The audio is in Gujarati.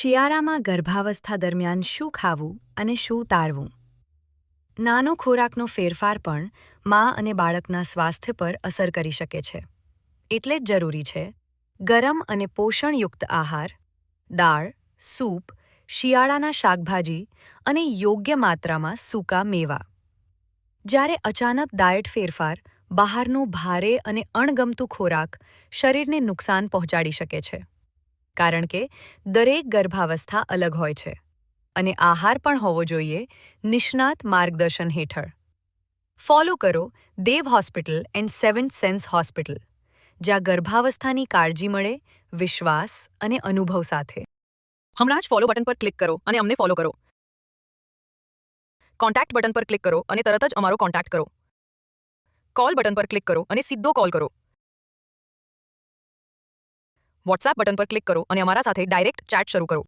શિયાળામાં ગર્ભાવસ્થા દરમિયાન શું ખાવું અને શું ટાળવું? નાનો ખોરાકનો ફેરફાર પણ મા અને બાળકના સ્વાસ્થ્ય પર અસર કરી શકે છે. એટલે જ જરૂરી છે ગરમ અને પોષણયુક્ત આહાર, દાળ, સૂપ, શિયાળાના શાકભાજી અને યોગ્ય માત્રામાં સૂકા મેવા. જ્યારે અચાનક ડાયટ ફેરફાર, બહારનું ભારે અને અણગમતું ખોરાક શરીરને નુકસાન પહોંચાડી શકે છે. કારણ કે દરેક ગર્ભાવસ્થા અલગ હોય છે અને આહાર પણ હોવો જોઈએ નિષ્ણાત માર્ગદર્શન હેઠળ. ફોલો કરો Dev hospital and seventh sense hospital, જ્યાં ગર્ભાવસ્થાની કાળજી મળે વિશ્વાસ અને અનુભવ સાથે. હમણાં જ ફોલો બટન પર ક્લિક કરો અને અમને ફોલો કરો. કોન્ટેક્ટ બટન પર ક્લિક કરો અને તરત જ અમારો કોન્ટેક્ટ કરો. કોલ બટન પર ક્લિક કરો અને સીધો કોલ કરો. વોટ્સએપ બટન પર ક્લિક કરો અને અમારા સાથે ડાયરેક્ટ ચેટ શરૂ કરો.